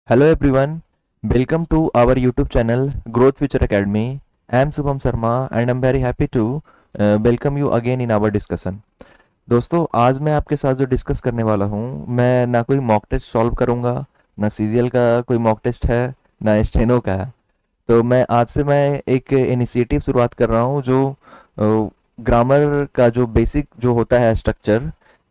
Hello everyone, welcome to our YouTube channel Growth Future Academy. I am Subham Sharma and I'm very happy to welcome you again in our discussion. दोस्तों आज मैं आपके साथ जो discuss करने वाला हूँ, मैं ना कोई मॉक टेस्ट सॉल्व करूँगा, ना सीजीएल का कोई मॉक टेस्ट है, ना स्टेनो का है। तो मैं एक इनिशिएटिव शुरुआत कर रहा हूँ जो ग्रामर का जो बेसिक जो होता है स्ट्रक्चर,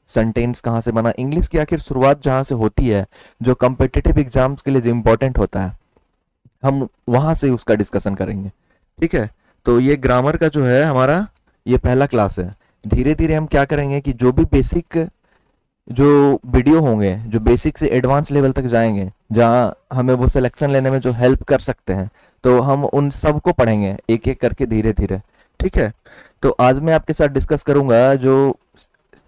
सेंटेंस कहाँ से बना, इंग्लिश की आखिर शुरुआत जहाँ से होती है, जो कम्पिटिटिव एग्जाम्स के लिए जो इम्पोर्टेंट होता है, हम वहाँ से उसका डिस्कशन करेंगे। ठीक है, तो ये ग्रामर का जो है हमारा ये पहला क्लास है। धीरे धीरे हम क्या करेंगे कि जो भी बेसिक जो वीडियो होंगे, जो बेसिक से एडवांस लेवल तक जाएंगे, जहाँ हमें वो सिलेक्शन लेने में जो हेल्प कर सकते हैं, तो हम उन सब को पढ़ेंगे एक एक करके धीरे धीरे। ठीक है, तो आज मैं आपके साथ डिस्कस करूंगा जो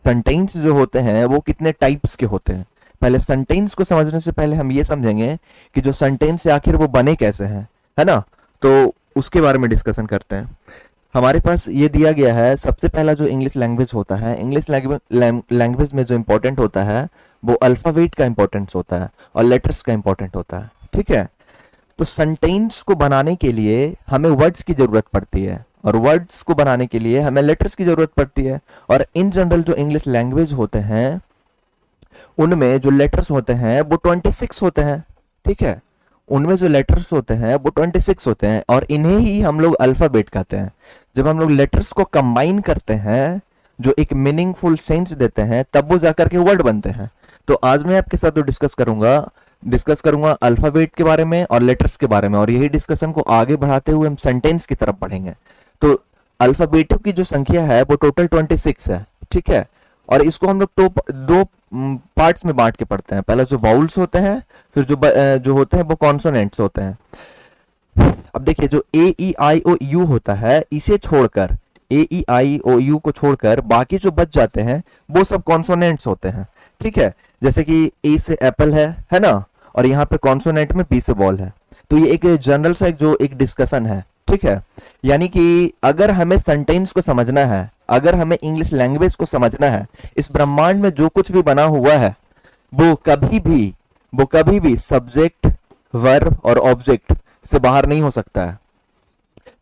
सेंटेंस जो होते हैं वो कितने टाइप्स के होते हैं। पहले सेंटेंस को समझने से पहले हम ये समझेंगे कि जो सेंटेंस है आखिर वो बने कैसे हैं, है ना। तो उसके बारे में डिस्कशन करते हैं। हमारे पास ये दिया गया है, सबसे पहला जो इंग्लिश लैंग्वेज होता है, इंग्लिश लैंग्वेज में जो इंपॉर्टेंट होता है वो अल्फाबेट का इंपॉर्टेंस होता है और लेटर्स का इंपॉर्टेंट होता है। ठीक है, तो सेंटेंस को बनाने के लिए हमें वर्ड्स की जरूरत पड़ती है और वर्ड्स को बनाने के लिए हमें लेटर्स की जरूरत पड़ती है। और इन जनरल जो इंग्लिश लैंग्वेज होते हैं उनमें जो लेटर्स होते हैं वो 26 होते हैं। ठीक है, उनमें जो लेटर्स होते हैं वो 26 होते हैं और इन्हें ही हम लोग अल्फाबेट कहते हैं। जब हम लोग लेटर्स को कंबाइन करते हैं, जो एक मीनिंगफुल सेंस देते हैं, तब वो जाकर के वर्ड बनते हैं। तो आज मैं आपके साथ जो डिस्कस करूंगा अल्फाबेट के बारे में और लेटर्स के बारे में, और यही डिस्कशन को आगे बढ़ाते हुए हम सेंटेंस की तरफ बढ़ेंगे। तो अल्फाबेटों की जो संख्या है वो टोटल 26 है। ठीक है, और इसको हम लोग तो दो पार्ट्स में बांट के पढ़ते हैं। पहला जो वाउल्स होते हैं, फिर जो होते हैं वो कॉन्सोनेंट्स होते हैं। अब देखिए, जो ए ई आई ओ यू होता है, इसे छोड़कर, ए ई आई ओ यू को छोड़कर बाकी जो बच जाते हैं वो सब कॉन्सोनेंट्स होते हैं। ठीक है, जैसे कि ए से एप्पल है ना, और यहाँ पे कॉन्सोनेंट में बी से बॉल है। तो ये एक जनरल सा एक डिस्कशन है। ठीक है, यानी कि अगर हमें सेंटेंस को समझना है, अगर हमें इंग्लिश लैंग्वेज को समझना है, इस ब्रह्मांड में जो कुछ भी बना हुआ है वो कभी भी सब्जेक्ट, वर्ब और ऑब्जेक्ट से बाहर नहीं हो सकता है।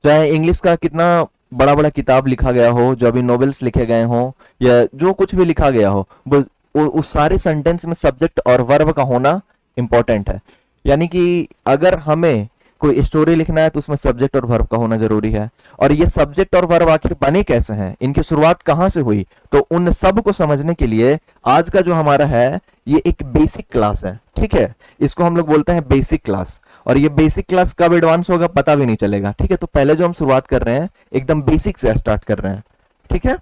चाहे इंग्लिश का कितना बड़ा बड़ा किताब लिखा गया हो, जो अभी नॉवेल्स लिखे गए हों, या जो कुछ भी लिखा गया हो, वो उस सारे सेंटेंस में सब्जेक्ट और वर्ब का होना इंपॉर्टेंट है। यानी कि अगर हमें कोई स्टोरी लिखना है तो उसमें सब्जेक्ट और वर्ब का होना जरूरी है। और ये सब्जेक्ट और वर्ब आखिर बने कैसे हैं, इनकी शुरुआत कहाँ से हुई, तो उन सब को समझने के लिए आज का जो हमारा है ये एक बेसिक क्लास है। ठीक है, इसको हम लोग बोलते हैं बेसिक क्लास। और ये बेसिक क्लास कब एडवांस होगा पता भी नहीं चलेगा। ठीक है, तो पहले जो हम शुरुआत कर रहे हैं एकदम बेसिक से स्टार्ट कर रहे हैं। ठीक है,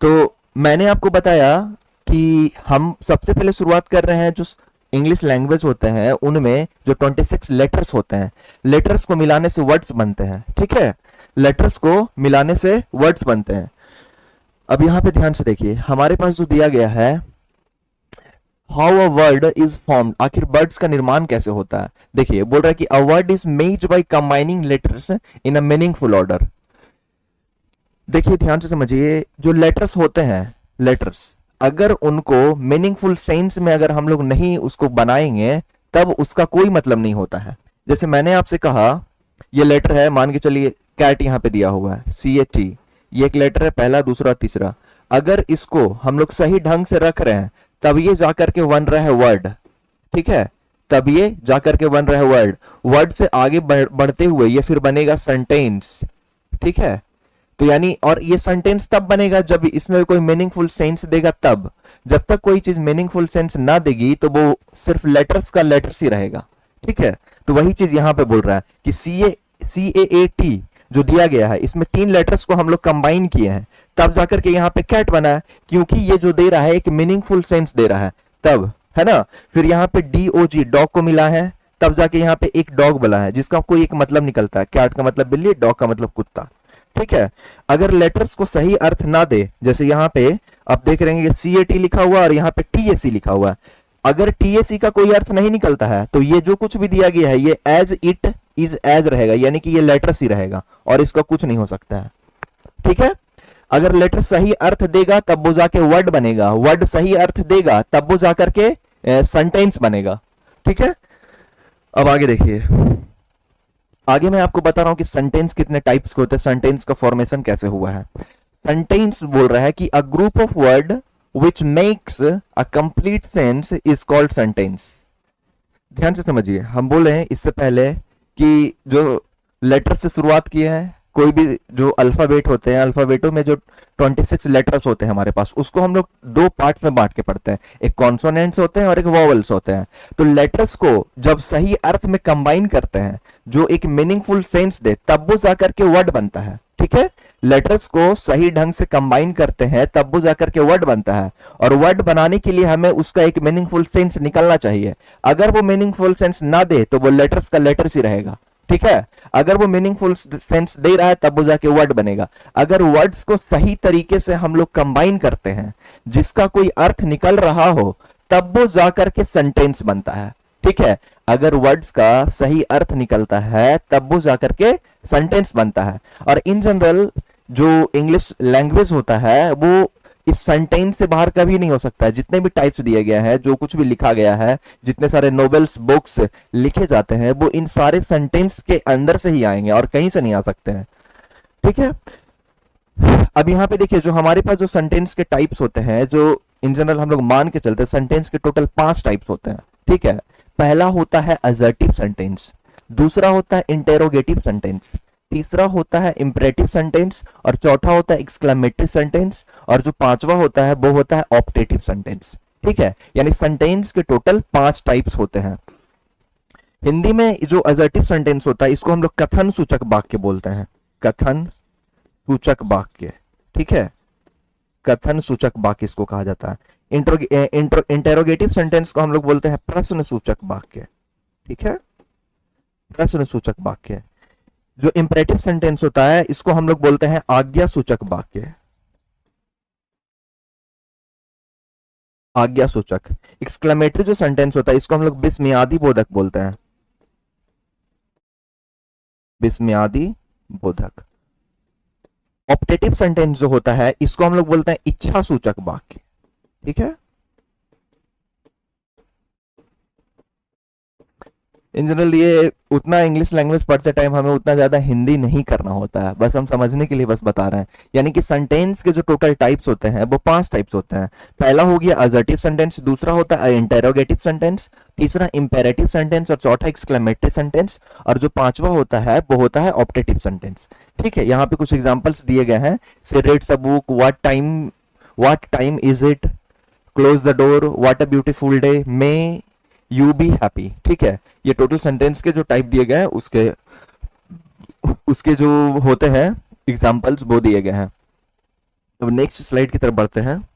तो मैंने आपको बताया कि हम सबसे पहले शुरुआत कर रहे हैं जो इंग्लिश लैंग्वेज होते हैं उनमें जो 26 लेटर्स होते हैं, लेटर्स को मिलाने से वर्ड्स बनते हैं। ठीक है, लेटर्स को मिलाने से वर्ड्स बनते हैं। अब यहां पे ध्यान से देखिए, हमारे पास जो दिया गया है, how a word is formed, आखिर वर्ड्स का निर्माण कैसे होता है। देखिए, बोल रहा है कि a word is made by combining letters in a meaningful order. देखिए ध्यान से समझिए, जो लेटर्स होते हैं, लेटर्स अगर उनको मीनिंगफुल सेंस में अगर हम लोग नहीं उसको बनाएंगे तब उसका कोई मतलब नहीं होता है। जैसे मैंने आपसे कहा, ये लेटर है, मान के चलिए कैट यहाँ पे दिया हुआ है, CAT, ये एक लेटर है, पहला, दूसरा, तीसरा। अगर इसको हम लोग सही ढंग से रख रहे हैं तब ये जाकर के बन रहा है वर्ड। ठीक है, तब ये जाकर के बन रहा है वर्ड। वर्ड से आगे बढ़ते हुए ये फिर बनेगा सेंटेंस। ठीक है, तो यानी, और ये सेंटेंस तब बनेगा जब इसमें कोई मीनिंगफुल सेंस देगा तब। जब तक कोई चीज मीनिंगफुल सेंस ना देगी तो वो सिर्फ लेटर्स का लेटर्स ही रहेगा। ठीक है, तो वही चीज यहां पे बोल रहा है कि CAT जो दिया गया है, इसमें 3 लेटर्स को हम लोग कंबाइन किए हैं, तब जाकर के यहाँ पे कैट बना है, क्योंकि ये जो दे रहा है एक मीनिंगफुल सेंस दे रहा है तब, है ना। फिर यहाँ पे DOG डॉग को मिला है, तब जाके यहाँ पे एक डॉग बना है जिसका कोई एक मतलब निकलता है। कैट का मतलब बिल्ली, डॉग का मतलब कुत्ता। ठीक है, अगर लेटर्स को सही अर्थ ना दे, जैसे यहाँ पे आप देख रहे हैं CAT लिखा हुआ और यहाँ पे TAC लिखा हुआ है, अगर TAC का कोई अर्थ नहीं निकलता है तो ये जो कुछ भी दिया गया है ये एज इट इज एज रहेगा, यानी कि ये लेटर्स ही रहेगा और इसका कुछ नहीं हो सकता है। ठीक है, अगर लेटर सही अर्थ देगा तब वो जाके वर्ड बनेगा, वर्ड सही अर्थ देगा तब वो जाकर के सेंटेंस बनेगा। ठीक है, अब आगे देखिए, आगे मैं आपको बता रहा हूं कि सेंटेंस कितने टाइप्स के होते हैं, सेंटेंस का फॉर्मेशन कैसे हुआ है। सेंटेंस बोल रहा है कि a group of word which makes a complete sense is called sentence. ध्यान से समझिए, हम बोले हैं इससे पहले कि जो लेटर से शुरुआत किए हैं, कोई भी जो अल्फाबेट होते हैं, अल्फाबेटों में जो 26 लेटर्स होते हैं हमारे पास, उसको हम लोग दो पार्ट्स में बांट के पढ़ते हैं, एक कॉन्सोनेंट्स होते हैं और एक वॉवल्स होते हैं। तो लेटर्स को जब सही अर्थ में कंबाइन करते हैं, जो एक मीनिंगफुल सेंस दे, तब वो जाकर के वर्ड बनता है। ठीक है, लेटर्स को सही ढंग से कंबाइन करते हैं तब वो जाकर के वर्ड बनता है, और वर्ड बनाने के लिए हमें उसका एक मीनिंगफुल सेंस निकलना चाहिए। अगर वो मीनिंगफुल सेंस ना दे तो वो लेटर्स का लेटर्स ही रहेगा। ठीक है, अगर वो मीनिंगफुल सेंस दे रहा है तब वो जाके वर्ड बनेगा। अगर वर्ड्स को सही तरीके से हम लोग कंबाइन करते हैं, जिसका कोई अर्थ निकल रहा हो, तब वो जाकर के सेंटेंस बनता है। ठीक है, अगर वर्ड्स का सही अर्थ निकलता है तब वो जाकर के सेंटेंस बनता है। और इन जनरल जो इंग्लिश लैंग्वेज होता है वो इस सेंटेंस से बाहर कभी नहीं हो सकता है। जितने भी टाइप्स दिए गए हैं, जो कुछ भी लिखा गया है, जितने सारे नोवेल्स बुक्स लिखे जाते हैं, वो इन सारे सेंटेंस के अंदर से ही आएंगे और कहीं से नहीं आ सकते हैं। ठीक है, अब यहाँ पे देखिए, जो हमारे पास जो सेंटेंस के टाइप्स होते हैं, जो इन जनरल हम लोग मान के चलते हैं, सेंटेंस के टोटल 5 टाइप्स होते हैं। ठीक है, पहला होता है असर्टिव सेंटेंस, दूसरा होता है इंटेरोगेटिव सेंटेंस, तीसरा होता है इंपरेटिव सेंटेंस, और चौथा होता है एक्सक्लेमेटरी सेंटेंस, और जो पांचवा होता है वो होता है ऑप्टेटिव सेंटेंस। ठीक है, यानी सेंटेंस के टोटल 5 टाइप्स होते हैं। हिंदी में जो असर्टिव सेंटेंस होता है, इसको हम लोग कथन सूचक वाक्य बोलते हैं, कथन सूचक वाक्य। ठीक है, कथन सूचक वाक्य इसको कहा जाता है। इंटेरोगेटिव सेंटेंस को हम लोग बोलते हैं प्रश्न सूचक वाक्य। ठीक है, प्रश्न सूचक वाक्य। जो इंपरेटिव सेंटेंस होता है, इसको हम लोग बोलते हैं आज्ञा सूचक वाक्य, आज्ञा सूचक। एक्सक्लेमेटरी जो सेंटेंस होता है, इसको हम लोग विस्मयादि बोधक बोलते हैं, विस्मयादि बोधक। ऑप्टेटिव सेंटेंस जो होता है, इसको हम लोग बोलते हैं इच्छा सूचक वाक्य। ठीक है, इन जनरल ये उतना इंग्लिश लैंग्वेज पढ़ते टाइम हमें उतना ज्यादा हिंदी नहीं करना होता है, बस हम समझने के लिए बस बता रहे हैं। यानी कि सेंटेंस के जो टोटल टाइप्स होते हैं वो 5 टाइप्स होते हैं। पहला हो गया असर्टिव सेंटेंस, दूसरा होता है इंटेरोगेटिव सेंटेंस, तीसरा इंपेरेटिव सेंटेंस, और चौथा एक्सक्लेमेटरी सेंटेंस, और जो पांचवा होता है वो होता है ऑप्टेटिव सेंटेंस। ठीक है, यहाँ पे कुछ एग्जाम्पल्स दिए गए हैं। से reads a book, what time is it, close the door, what a beautiful day, may you be happy. ठीक है, ये टोटल सेंटेंस के जो टाइप दिए गए हैं, उसके उसके जो होते हैं एग्जांपल्स वो दिए गए हैं। अब नेक्स्ट स्लाइड की तरफ बढ़ते हैं।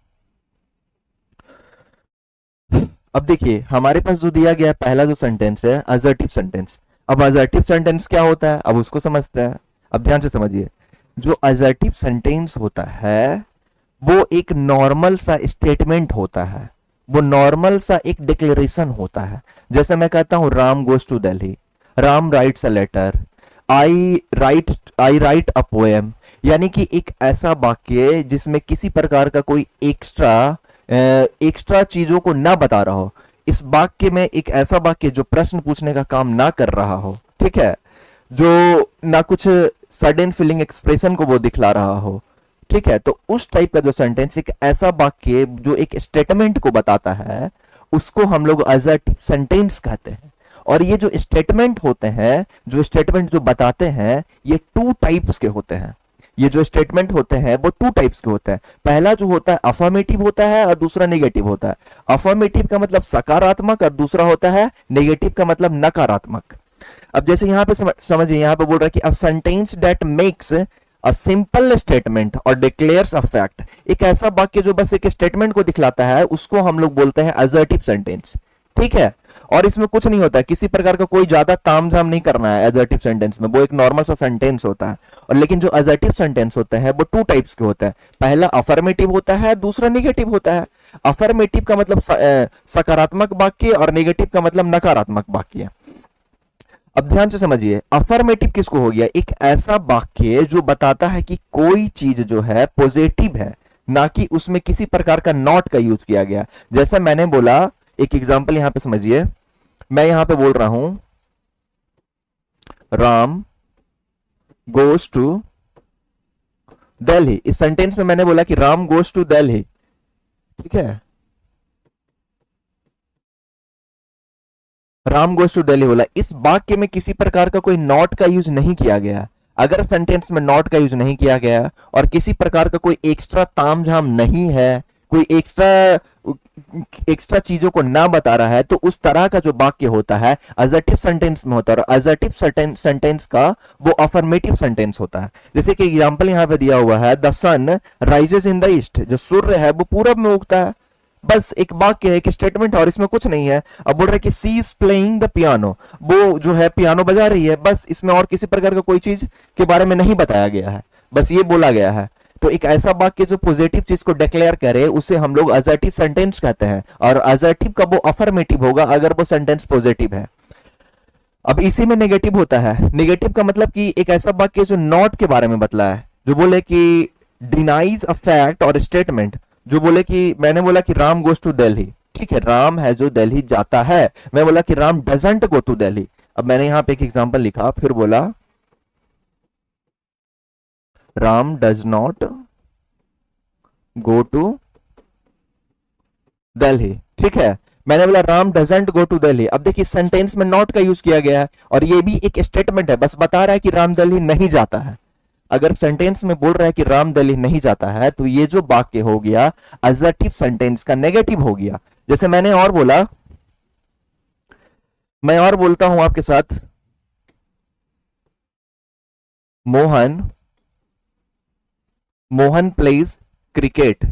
अब देखिए, हमारे पास जो दिया गया पहला जो सेंटेंस है असर्टिव सेंटेंस। अब असर्टिव सेंटेंस क्या होता है, अब उसको समझते हैं। अब ध्यान से समझिए, जो असर्टिव सेंटेंस होता है वो एक नॉर्मल सा स्टेटमेंट होता है, वो नॉर्मल सा एक डिक्लेरेशन होता है। जैसे मैं कहता हूं Ram goes to Delhi, Ram writes a letter, I write a poem. यानी कि एक ऐसा वाक्य जिसमें किसी प्रकार का कोई एक्स्ट्रा चीजों को ना बता रहा हो। इस वाक्य में एक ऐसा वाक्य जो प्रश्न पूछने का काम ना कर रहा हो। ठीक है, जो ना कुछ सडन फीलिंग एक्सप्रेशन को वो दिखला रहा हो। ठीक है, तो उस टाइप का जो सेंटेंस, एक ऐसा वाक्य जो एक स्टेटमेंट को बताता है, उसको हम लोग असर्टिव सेंटेंस कहते हैं। और ये जो स्टेटमेंट होते हैं, जो स्टेटमेंट जो बताते हैं, ये 2 टाइप्स के होते हैं। ये जो स्टेटमेंट होते हैं वो 2 टाइप्स के होते हैं। पहला जो होता है अफर्मेटिव होता है और दूसरा नेगेटिव होता है। अफर्मेटिव का मतलब सकारात्मक और दूसरा होता है नेगेटिव का मतलब नकारात्मक। अब जैसे यहां पे समझिए, यहां पे बोल रहा है कि a sentence that makes a simple statement और डिक्लेयर्स अ फैक्ट। एक ऐसा वाक्य जो बस एक स्टेटमेंट को दिखलाता है, उसको हम लोग बोलते हैं असर्टिव सेंटेंस। ठीक है, और इसमें कुछ नहीं होता है, किसी प्रकार का कोई ज्यादा तामझाम नहीं करना है असर्टिव सेंटेंस में, वो एक नॉर्मल सा सेंटेंस होता है। और लेकिन जो असर्टिव सेंटेंस होते हैं वो 2 टाइप्स के होते हैं। पहला अफर्मेटिव होता है, दूसरा नेगेटिव होता है। अफर्मेटिव का मतलब सकारात्मक वाक्य और नेगेटिव का मतलब नकारात्मक वाक्य। अब ध्यान से समझिए, अफर्मेटिव किसको हो गया, एक ऐसा वाक्य जो बताता है कि कोई चीज जो है पॉजिटिव है, ना कि उसमें किसी प्रकार का नॉट का यूज किया गया। जैसा मैंने बोला, एक एग्जांपल यहां पे समझिए, मैं यहां पे बोल रहा हूं राम गोज टू दिल्ली। इस सेंटेंस में मैंने बोला कि राम गोज टू दिल्ली, ठीक है, राम गोज टू दिल्ली बोला। इस वाक्य में किसी प्रकार का कोई नॉट का यूज नहीं किया गया। अगर सेंटेंस में नॉट का यूज नहीं किया गया और किसी प्रकार का कोई एक्स्ट्रा तामझाम नहीं है, कोई एक्स्ट्रा चीजों को ना बता रहा है, तो उस तरह का जो वाक्य होता है अजर्टिव सेंटेंस में होता है। और अजर्टिव सेंटेंस का वो अफर्मेटिव सेंटेंस होता है। जैसे कि एग्जांपल यहां पे दिया हुआ है, the sun rises in the east, जो सूर्य है वो पूरब में उगता है। बस एक वाक्य है, एक स्टेटमेंट है और इसमें कुछ नहीं है। अब बोल रहे कि सी इज प्लेइंग द पियानो, वो जो है पियानो बजा रही है, बस इसमें और किसी प्रकार का कोई चीज के बारे में नहीं बताया गया है, बस ये बोला गया है। तो एक ऐसा वाक्य जो पॉजिटिव चीज को डिक्लेयर करे उसे हम लोग असर्टिव सेंटेंस कहते हैं। और असर्टिव का वो अफर्मेटिव होगा अगर वो सेंटेंस पॉजिटिव है। अब इसी में नेगेटिव होता है। नेगेटिव का मतलब कि एक ऐसा वाक्य जो नॉट के बारे में बतला है, जो बोले कि डिनाइज अ फैक्ट और स्टेटमेंट, जो बोले कि मैंने बोला कि राम गोज टू दिल्ली, ठीक है, राम है जो दिल्ली जाता है। मैं बोला कि Ram doesn't go to Delhi. अब मैंने यहां पे एक एग्जांपल लिखा, फिर बोला Ram does not go to Delhi, ठीक है। मैंने बोला Ram doesn't go to Delhi. अब देखिए सेंटेंस में नॉट का यूज किया गया है और ये भी एक स्टेटमेंट है, बस बता रहा है कि राम दिल्ली नहीं जाता है। अगर सेंटेंस में बोल रहा है कि राम दिल्ली नहीं जाता है तो ये जो वाक्य हो गया असर्टिव सेंटेंस का नेगेटिव हो गया। जैसे मैंने और बोला, मैं और बोलता हूं आपके साथ, Mohan pledge cricket,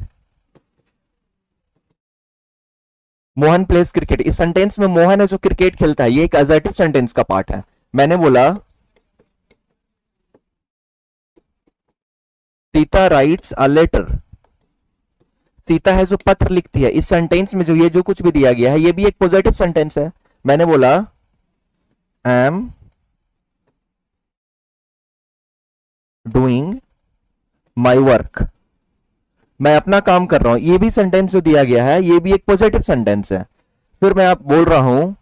Mohan pledge cricket. इस सेंटेंस में मोहन है जो क्रिकेट खेलता है, ये एक असर्टिव सेंटेंस का पार्ट है। मैंने बोला Sita writes a letter, Sita है जो पत्र लिखती है। इस सेंटेंस में जो ये जो कुछ भी दिया गया है ये भी एक पॉजिटिव सेंटेंस है। मैंने बोला एम डूइंग माई वर्क, मैं अपना काम कर रहा हूं। ये भी सेंटेंस जो दिया गया है ये भी एक पॉजिटिव सेंटेंस है। फिर मैं आप बोल रहा हूं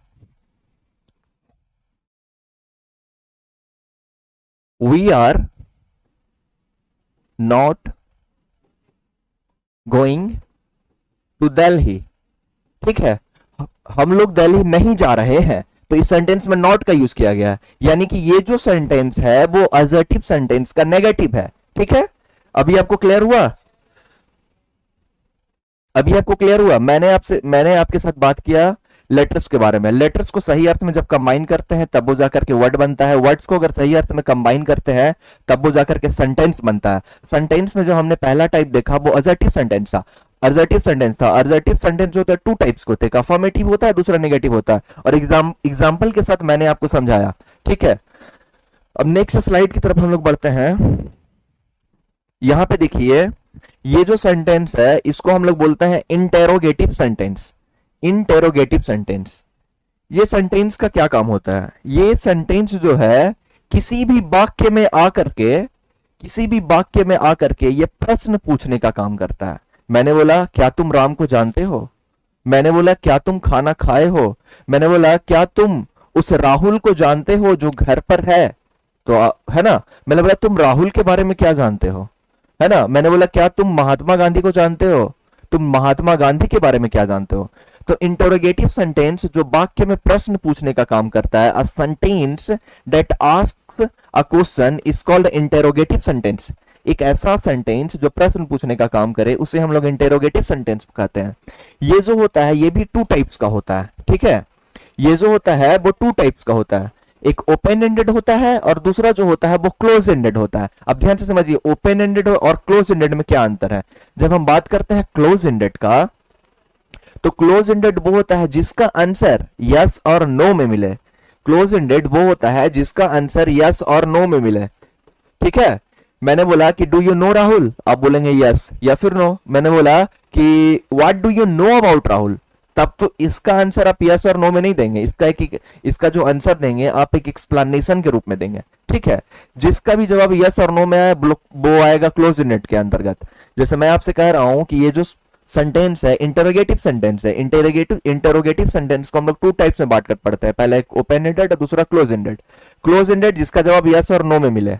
we are not going to Delhi, ठीक है, हम लोग दिल्ली नहीं जा रहे हैं। तो इस सेंटेंस में नॉट का यूज किया गया है, यानी कि ये जो सेंटेंस है वो असर्टिव सेंटेंस का नेगेटिव है, ठीक है। अभी आपको क्लियर हुआ? अभी आपको क्लियर हुआ? मैंने आपके साथ बात किया लेटर्स के बारे में। लेटर्स को सही अर्थ में जब कंबाइन करते हैं तब वो जाकर के वर्ड बनता है। वर्ड्स को अगर सही अर्थ में कंबाइन करते हैं तब वो जाकर के सेंटेंस बनता है। सेंटेंस में जो हमने पहला टाइप देखा वो असर्टिव सेंटेंस था। असर्टिव सेंटेंस जो होता है टू टाइप्स के होते हैं, अफर्मेटिव होता है, दूसरा नेगेटिव होता है। और एग्जाम्पल के साथ मैंने आपको समझाया, ठीक है। अब नेक्स्ट स्लाइड की तरफ हम लोग बढ़ते हैं। यहां पे देखिए ये जो सेंटेंस है इसको हम लोग बोलते हैं इंटेरोगेटिव सेंटेंस। इंटेरोगेटिव सेंटेंस, ये सेंटेंस का क्या काम होता है? ये सेंटेंस जो है किसी भी वाक्य में आकर के ये प्रश्न पूछने का काम करता है। मैंने बोला क्या तुम राम को जानते हो? मैंने बोला क्या तुम खाना खाए हो? मैंने बोला क्या तुम उस राहुल को जानते हो जो घर पर है? तो है ना, मैंने बोला तुम राहुल के बारे में क्या जानते हो, है ना। मैंने बोला क्या तुम महात्मा गांधी को जानते हो? तुम महात्मा गांधी के बारे में क्या जानते हो? तो इंटरोगेटिव सेंटेंस जो वाक्य में प्रश्न पूछने का काम करता है, a sentence that asks a question is called interrogative sentence. एक ऐसा सेंटेंस जो प्रश्न पूछने का काम करे उसे हम लोग इंटरोगेटिव सेंटेंस कहते हैं। ये जो होता है ये भी टू टाइप्स का होता है, ठीक है। ये जो होता है वो टू टाइप्स का होता है, एक ओपन एंडेड होता है और दूसरा जो होता है वो क्लोज एंडेड होता है। अब ध्यान से समझिए ओपन एंडेड और क्लोज एंडेड में क्या अंतर है। जब हम बात करते हैं क्लोज एंडेड का, तो क्लोज एंडेड वो होता है जिसका आंसर यस और नो में मिले। क्लोज एंडेड वो होता है जिसका आंसर यस और नो में मिले, ठीक है। मैंने बोला कि डू यू नो राहुल, आप बोलेंगे यस या फिर नो। मैंने बोला कि what do you know about Rahul, तब तो इसका आंसर आप यस और नो में नहीं देंगे। इसका जो आंसर देंगे आप एक एक्सप्लेनेशन के रूप में देंगे, ठीक है। जिसका भी जवाब यस और नो में आए वो आएगा क्लोज एंडेड के अंतर्गत। जैसे मैं आपसे कह रहा हूं कि ये जो सेंटेंस है इंटरोगेटिव सेंटेंस है। इंटरोगेटिव सेंटेंस को हम लोग टू टाइप्स में बांट कर पढ़ते हैं, पहला एक ओपन एंडेड और दूसरा क्लोज एंडेड। क्लोज एंडेड जिसका जवाब यस और नो में मिले।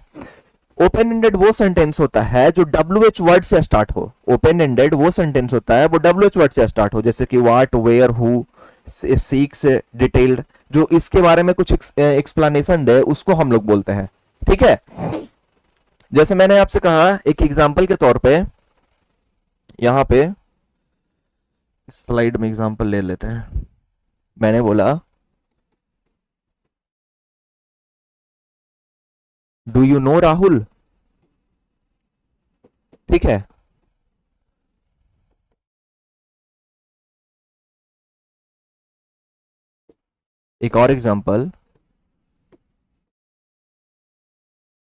ओपन एंडेड वो सेंटेंस होता है जो WH वर्ड से स्टार्ट हो। ओपन एंडेड वो सेंटेंस होता है वो WH वर्ड से स्टार्ट हो, जैसे कि what, where, who, seeks, detailed, जो इसके बारे में कुछ एक्सप्लेनेशन दे उसको हम लोग बोलते हैं। ठीक है, जैसे मैंने आपसे कहा एक एग्जांपल के तौर पे, यहां पे स्लाइड में एग्जांपल ले लेते हैं। मैंने बोला डू यू नो राहुल, ठीक है। एक और example,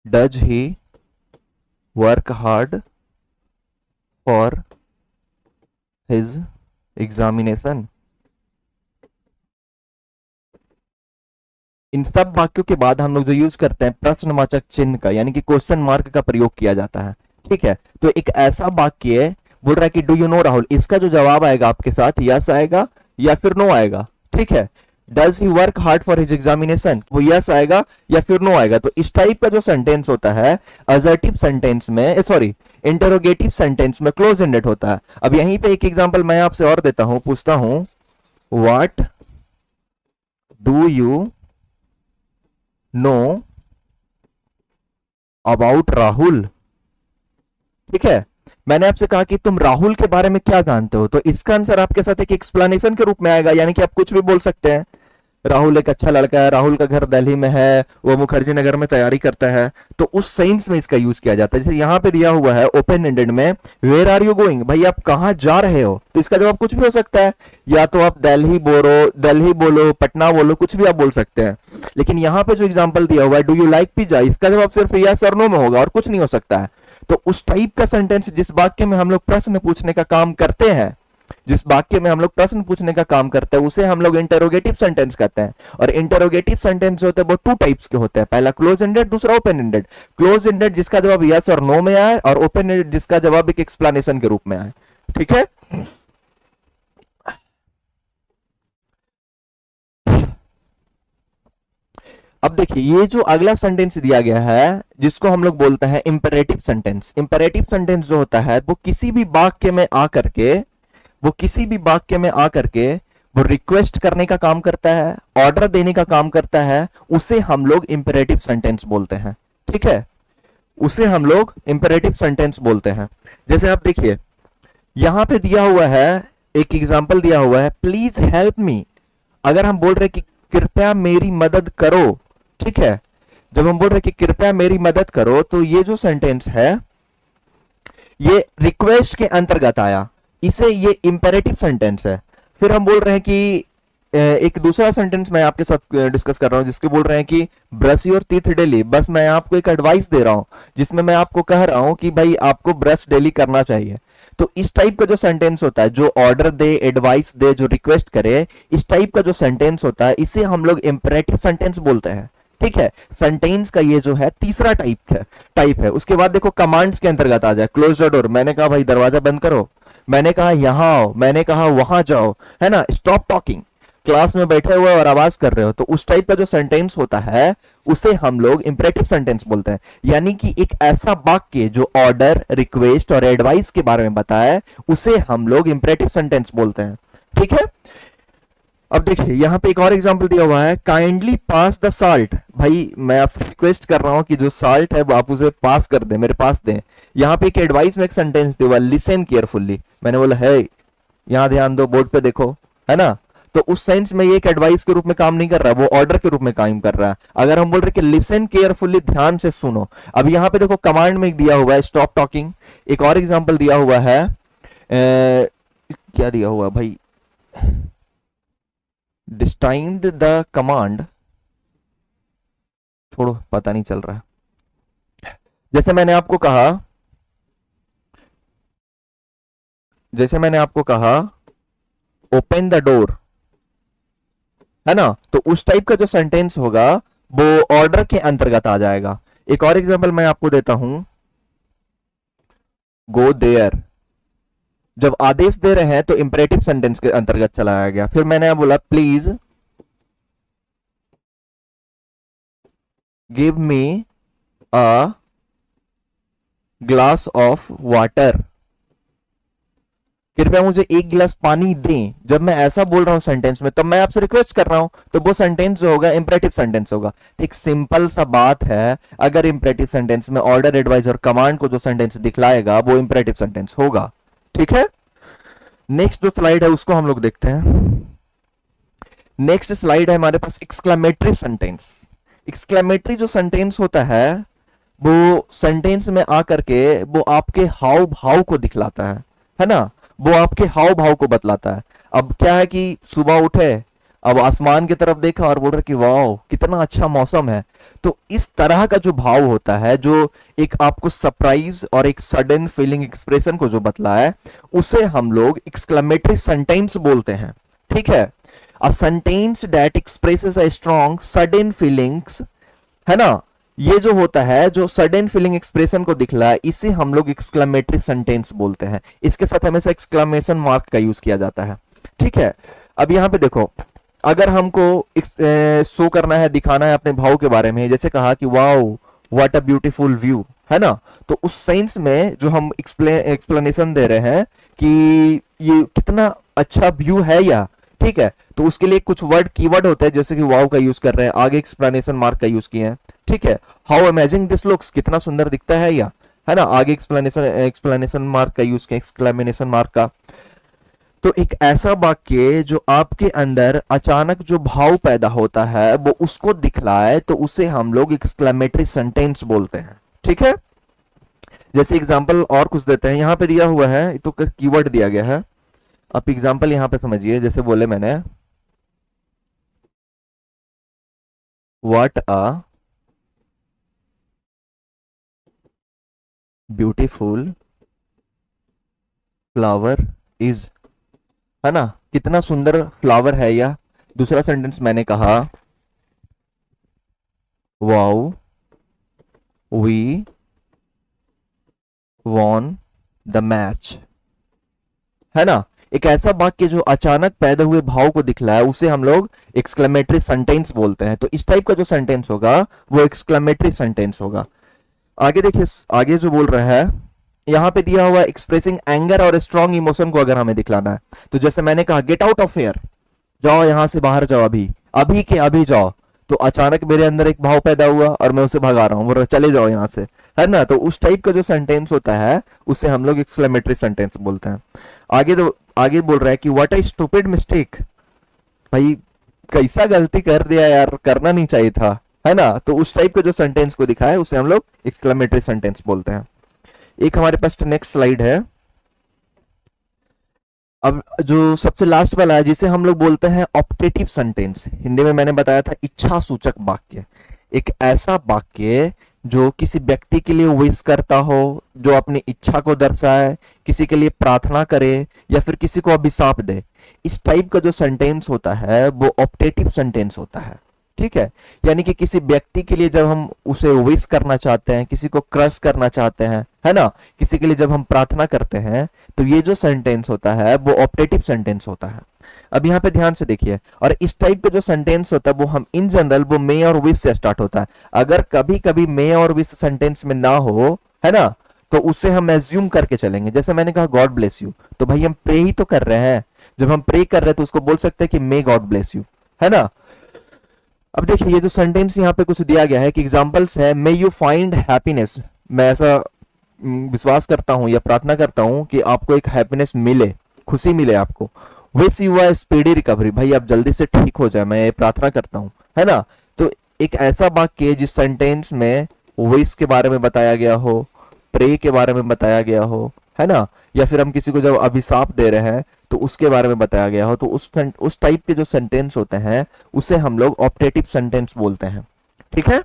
does he work hard for his examination. इन सब वाक्यों के बाद हम लोग जो यूज करते हैं प्रश्नवाचक चिन्ह का, यानी कि क्वेश्चन मार्क का प्रयोग किया जाता है। ठीक है, तो एक ऐसा वाक्य बोल रहा है कि डू यू नो राहुल, इसका जो जवाब आएगा आपके साथ यस आएगा या फिर नो आएगा। ठीक है, does he work hard for his examination, वो यस आएगा या फिर नो आएगा। तो इस टाइप का जो सेंटेंस होता है असर्टिव सेंटेंस में, सॉरी इंटरोगेटिव सेंटेंस में क्लोज एंडेड होता है। अब यहीं पे एक एग्जांपल मैं आपसे और देता हूं, पूछता हूं what do you know about Rahul. ठीक है, मैंने आपसे कहा कि तुम राहुल के बारे में क्या जानते हो, तो इसका आंसर आपके साथ एक एक्सप्लेनेशन के रूप में आएगा, यानी कि आप कुछ भी बोल सकते हैं। राहुल एक अच्छा लड़का है, राहुल का घर दिल्ली में है, वो मुखर्जी नगर में तैयारी करता है, तो उस सेंस में इसका यूज किया जाता है। जैसे यहां पे दिया हुआ है ओपन एंडेड में, वेयर आर यू गोइंग, भाई आप कहां जा रहे हो, तो इसका जवाब कुछ भी हो सकता है, या तो आप दिल्ली बोलो, पटना बोलो, कुछ भी आप बोल सकते हैं। लेकिन यहां पे जो एग्जाम्पल दिया हुआ है डू यू लाइक पिज्जा, इसका जवाब सिर्फ यस और नो में होगा और कुछ नहीं हो सकता है। तो उस टाइप का सेंटेंस जिस वाक्य में हम लोग प्रश्न पूछने का काम करते हैं, जिस वाक्य में हम लोग प्रश्न पूछने का काम करते हैं, उसे हम लोग इंटरोगेटिव सेंटेंस कहते हैं। और इंटरोगेटिव सेंटेंस जो होते हैं वो टू टाइप्स के होते हैं, पहला क्लोज एंडेड, दूसरा ओपन एंडेड। क्लोज एंडेड जिसका जवाब यस और नो में आए, और ओपन एंडेड जिसका जवाब एक एक्सप्लेनेशन के रूप में आए। ठीक है, अब देखिए ये जो अगला सेंटेंस दिया गया है जिसको हम लोग बोलते हैं इंपेरेटिव सेंटेंस। इंपेरेटिव सेंटेंस जो होता है वो किसी भी वाक्य में आकर के, वो रिक्वेस्ट करने का काम करता है, ऑर्डर देने का काम करता है, उसे हम लोग इंपेरेटिव सेंटेंस बोलते हैं। ठीक है, उसे हम लोग इंपेरेटिव सेंटेंस बोलते हैं। जैसे आप देखिए यहां पे दिया हुआ है, एक एग्जांपल दिया हुआ है, प्लीज हेल्प मी। अगर हम बोल रहे कि कृपया मेरी मदद करो, ठीक है, जब हम बोल रहे कि कृपया मेरी मदद करो, तो ये जो सेंटेंस है ये रिक्वेस्ट के अंतर्गत आया, इसे ये इंपेरेटिव सेंटेंस है। फिर हम बोल रहे हैं कि एक दूसरा सेंटेंस मैं आपके साथ डिस्कस कर रहा हूं जिसके बोल रहे हैं कि ब्रश योर टीथ डेली, बस मैं आपको एक एडवाइस दे रहा हूं जिसमें मैं आपको कह रहा हूं कि भाई आपको ब्रश डेली करना चाहिए। तो इस टाइप का जो सेंटेंस होता है, जो ऑर्डर दे, एडवाइस दे, जो रिक्वेस्ट करे, इस टाइप का जो सेंटेंस होता है इसे हम लोग इंपेरेटिव सेंटेंस बोलते हैं। ठीक है, सेंटेंस का ये जो है तीसरा टाइप है। उसके बाद देखो कमांड्स के अंतर्गत आ जाए, क्लोज द डोर, मैंने कहा भाई दरवाजा बंद करो, मैंने कहा यहां आओ, मैंने कहा वहां जाओ, है ना, स्टॉप टॉकिंग, क्लास में बैठे हुए और आवाज कर रहे हो, तो उस टाइप का जो सेंटेंस होता है उसे हम लोग इंपेरेटिव सेंटेंस बोलते हैं। यानी कि एक ऐसा वाक्य जो ऑर्डर, रिक्वेस्ट और एडवाइस के बारे में बताए उसे हम लोग इंपेरेटिव सेंटेंस बोलते हैं। ठीक है, अब देखिए यहां पे एक और एग्जांपल दिया हुआ है, काइंडली पास द साल्ट, भाई मैं आपसे रिक्वेस्ट कर रहा हूं कि जो साल्ट है वो आप उसे पास कर दे, मेरे पास दें। यहां पे एक एडवाइस में एक सेंटेंस दिया हुआ है, लिसन केयरफुल्ली, मैंने बोला है यहां ध्यान दो, बोर्ड पे देखो, है ना, तो उस सेंस में ये एक एडवाइस के रूप में काम नहीं कर रहा है, वो ऑर्डर के रूप में काम कर रहा है। अगर हम बोल रहे कि लिसन केयरफुल्ली, ध्यान से सुनो, अब यहां पे देखो कमांड में दिया हुआ है स्टॉप टॉकिंग। एक और एग्जांपल दिया हुआ है, क्या दिया हुआ भाई, डिस्टाइंड द कमांड, छोड़ो पता नहीं चल रहा है। जैसे मैंने आपको कहा ओपन द डोर, है ना, तो उस टाइप का जो सेंटेंस होगा वो ऑर्डर के अंतर्गत आ जाएगा। एक और एग्जांपल मैं आपको देता हूं, गो देयर, जब आदेश दे रहे हैं तो इंपरेटिव सेंटेंस के अंतर्गत चलाया गया। फिर मैंने बोला please give me a glass of water, कृपया मुझे एक गिलास पानी दें। जब मैं ऐसा बोल रहा हूं सेंटेंस में, तब मैं आपसे रिक्वेस्ट कर रहा हूं, तो वो सेंटेंस जो होगा इंपरेटिव सेंटेंस होगा। तो एक सिंपल सा बात है, अगर इंपरेटिव सेंटेंस में ऑर्डर, एडवाइस और कमांड को जो सेंटेंस दिखलाएगा वो इंपरेटिव सेंटेंस होगा। ठीक है, नेक्स्ट जो स्लाइड है उसको हम लोग देखते हैं। नेक्स्ट स्लाइड है हमारे पास एक्सक्लेमेटरी सेंटेंस। एक्सक्लेमेटरी जो सेंटेंस होता है वो सेंटेंस में आकर के वो आपके हाव भाव को दिखलाता है ना, वो आपके हाव भाव को बतलाता है। अब क्या है कि सुबह उठे, अब आसमान की तरफ देखा और बोल रहे कि वाह कितना अच्छा मौसम है, तो इस तरह का जो भाव होता है, जो एक आपको सरप्राइज और एक सडन फीलिंग एक्सप्रेशन को जो बतला है, उसे हम लोग एक्सक्लेमेटरी सेंटेंस बोलते हैं। ठीक है, a sentence that expresses a strong sudden feelings, है ना, ये जो होता है जो सडन फीलिंग एक्सप्रेशन को दिखला है, इसे हम लोग एक्सक्लेमेटरी सेंटेंस बोलते हैं। इसके साथ हमेशा एक्सक्लेमेशन मार्क का यूज किया जाता है। ठीक है, अब यहां पे देखो, अगर हमको शो करना है, दिखाना है अपने भाव के बारे में, जैसे कहा कि wow what a beautiful view, है ना, तो उस सेंस में जो हम एक्सप्लेनेशन दे रहे हैं कि ये कितना अच्छा व्यू है या, ठीक है, तो उसके लिए कुछ वर्ड कीवर्ड होते हैं, जैसे कि वाओ का यूज कर रहे हैं, आगे एक्सप्लेनेशन मार्क का यूज किए हैं। ठीक है, हाउ अमेजिंग दिस लुक्स, कितना सुंदर दिखता है या, है ना, आगे एक्सप्लेनेशन मार्क का यूज किया, एक्सक्लेमेशन मार्क का। तो एक ऐसा वाक्य जो आपके अंदर अचानक जो भाव पैदा होता है वो उसको दिखलाए, तो उसे हम लोग एक्सक्लेमेटरी सेंटेंस बोलते हैं। ठीक है, जैसे एग्जांपल और कुछ देते हैं, यहां पे दिया हुआ है तो कीवर्ड दिया गया है। आप एग्जांपल यहां पे समझिए, जैसे बोले मैंने what a beautiful flower is, है ना, कितना सुंदर फ्लावर है या। दूसरा सेंटेंस मैंने कहा wow we won the match, है ना। एक ऐसा वाक्य जो अचानक पैदा हुए भाव को दिखलाए, उसे हम लोग एक्सक्लेमेटरी सेंटेंस बोलते हैं। तो इस टाइप का जो सेंटेंस होगा वो एक्सक्लेमेटरी सेंटेंस होगा। आगे देखिए, आगे जो बोल रहा है, यहां पे दिया हुआ एक्सप्रेसिंग एंगर और स्ट्रॉन्ग इमोशन को अगर हमें दिखलाना है, तो जैसे मैंने कहा गेट आउट ऑफ हियर, जाओ यहां से बाहर जाओ, अभी अभी के अभी जाओ, तो अचानक मेरे अंदर एक भाव पैदा हुआ और मैं उसे भगा रहा हूं, बोल रहा चले जाओ यहां से, है ना। तो उस टाइप का जो सेंटेंस होता है उसे हम लोग एक्सक्लेमेटरी सेंटेंस बोलते हैं। आगे बोल रहा है कि व्हाट अ स्टूपिड मिस्टेक, भाई कैसा गलती कर दिया यार, करना नहीं चाहिए था, है ना। तो उस टाइप के जो सेंटेंस को दिखाए उसे हम लोग एक्सक्लेमेटरी सेंटेंस बोलते हैं। एक हमारे पास नेक्स्ट स्लाइड है। अब जो सबसे लास्ट वाला है जिसे हम लोग बोलते हैं ऑप्टेटिव सेंटेंस, हिंदी में मैंने बताया था इच्छा सूचक वाक्य। एक ऐसा वाक्य जो किसी व्यक्ति के लिए विश करता हो, जो अपनी इच्छा को दर्शाए, किसी के लिए प्रार्थना करे या फिर किसी को अभिशाप दे, इस टाइप का जो सेंटेंस होता है वो ऑप्टेटिव सेंटेंस होता है। ठीक है, यानी कि किसी व्यक्ति के लिए जब हम उसे विश करना चाहते हैं, किसी को क्रश करना चाहते हैं, है ना, किसी के लिए जब हम प्रार्थना करते हैं, तो ये जो सेंटेंस होता है वो ऑप्टेटिव सेंटेंस होता है। अब यहाँ पे ध्यान से देखिए, और इस टाइप का जो सेंटेंस होता है वो हम इन जनरल वो मे और विश से स्टार्ट होता है। अगर कभी कभी मे और विश सेंटेंस में ना हो, है ना, तो उसे हम एज्यूम करके चलेंगे। जैसे मैंने कहा गॉड ब्लेस यू, तो भाई हम प्रे ही तो कर रहे हैं, जब हम प्रे कर रहे हैं तो उसको बोल सकते हैं कि मे गॉड ब्लेस यू, है ना। अब देखिए ये जो सेंटेंस यहाँ पे कुछ दिया गया है कि एग्जांपल्स है, मे यू फाइंड हैप्पीनेस, मैं ऐसा विश्वास करता हूं या प्रार्थना करता हूं कि आपको एक हैप्पीनेस मिले, खुशी मिले आपको। Wish you a speedy recovery, भाई आप जल्दी से ठीक हो जाए, मैं ये प्रार्थना करता हूं, है ना। तो एक ऐसा वाक्य जिस सेंटेंस में विश के बारे में बताया गया हो, प्रे के बारे में बताया गया हो, है ना, या फिर हम किसी को जब अभिशाप दे रहे हैं तो उसके बारे में बताया गया हो, तो उस टाइप के जो सेंटेंस होते हैं उसे हम लोग ऑप्टेटिव सेंटेंस बोलते हैं। ठीक है,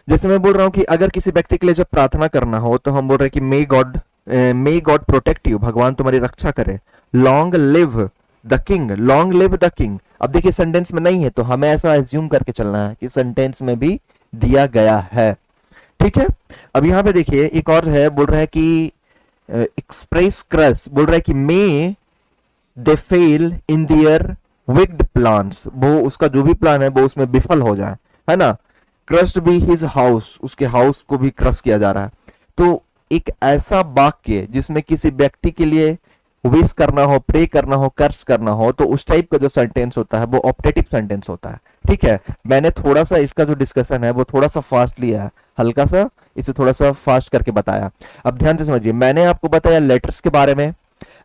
जैसे मैं बोल रहा हूं कि अगर किसी व्यक्ति के लिए जब प्रार्थना करना हो तो हम बोल रहे हैं कि मे गॉड प्रोटेक्ट यू, भगवान तुम्हारी रक्षा करे। Long live the king, long live the king. अब देखिए सेंटेंस में नहीं है तो हमें ऐसा एज्यूम करके चलना है कि सेंटेंस में भी दिया गया है। ठीक है, अब यहां पे देखिए एक और है, बोल रहा है कि एक्सप्रेस क्रस बोल रहा है कि मे दे फेल इन दियर विक्ड प्लान्स, वो उसका जो भी प्लान है वो उसमें विफल हो जाए, है ना। क्रस्ट भी हिज हाउस, उसके हाउस को भी क्रश किया जा रहा है। तो एक ऐसा वाक्य जिसमें किसी व्यक्ति के लिए विश करना हो, प्रे करना हो, कर्स करना हो, तो उस टाइप का जो सेंटेंस होता है वो ऑप्टेटिव सेंटेंस होता है। ठीक है, मैंने थोड़ा सा इसका जो डिस्कशन है वो थोड़ा सा फास्ट लिया है, हल्का सा इसे थोड़ा सा फास्ट करके बताया। अब ध्यान से समझिए, मैंने आपको बताया लेटर्स के बारे में,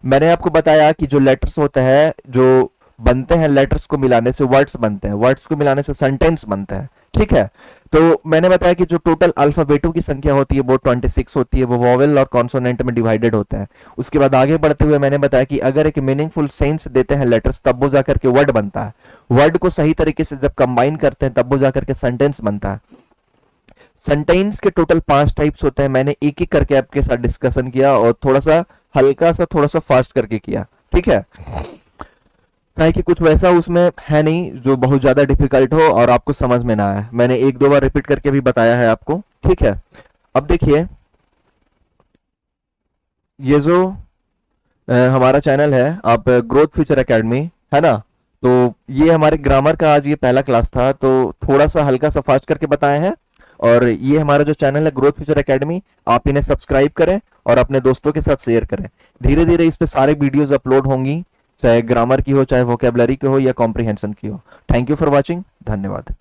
मैंने आपको बताया कि जो लेटर्स होते हैं जो बनते हैं, लेटर्स को मिलाने से वर्ड्स बनते हैं, वर्ड्स को मिलाने से सेंटेंस बनते हैं। ठीक है, तो मैंने बताया कि जो टोटल अल्फाबेटों की संख्या होती है वो 26 होती है, वो वॉवेल और कॉन्सोनेंट में डिवाइडेड होता है। उसके बाद आगे बढ़ते हुए मैंने बताया कि अगर एक मीनिंगफुल सेंस देते हैं लेटर्स तब वो जाकर के वर्ड बनता है, वर्ड को सही तरीके से जब कंबाइन करते हैं तब वो जाकर के सेंटेंस बनता है। सेंटेंस के टोटल 5 टाइप्स होते हैं, मैंने एक एक करके आपके साथ डिस्कशन किया और थोड़ा सा हल्का सा थोड़ा सा फास्ट करके किया। ठीक है, ताकि कि कुछ वैसा उसमें है नहीं जो बहुत ज्यादा डिफिकल्ट हो और आपको समझ में ना आए, मैंने एक दो बार रिपीट करके भी बताया है आपको। ठीक है, अब देखिए ये जो हमारा चैनल है, आप ग्रोथ फ्यूचर एकेडमी, है ना, तो ये हमारे ग्रामर का आज ये पहला क्लास था, तो थोड़ा सा हल्का सा फास्ट करके बताए हैं। और ये हमारा जो चैनल है ग्रोथ फ्यूचर एकेडमी, आप इन्हें सब्सक्राइब करें और अपने दोस्तों के साथ शेयर करें। धीरे धीरे इस पे सारे वीडियोस अपलोड होंगी, चाहे ग्रामर की हो, चाहे वोकेबलरी की हो या कॉम्प्रिहेंशन की हो। थैंक यू फॉर वॉचिंग, धन्यवाद।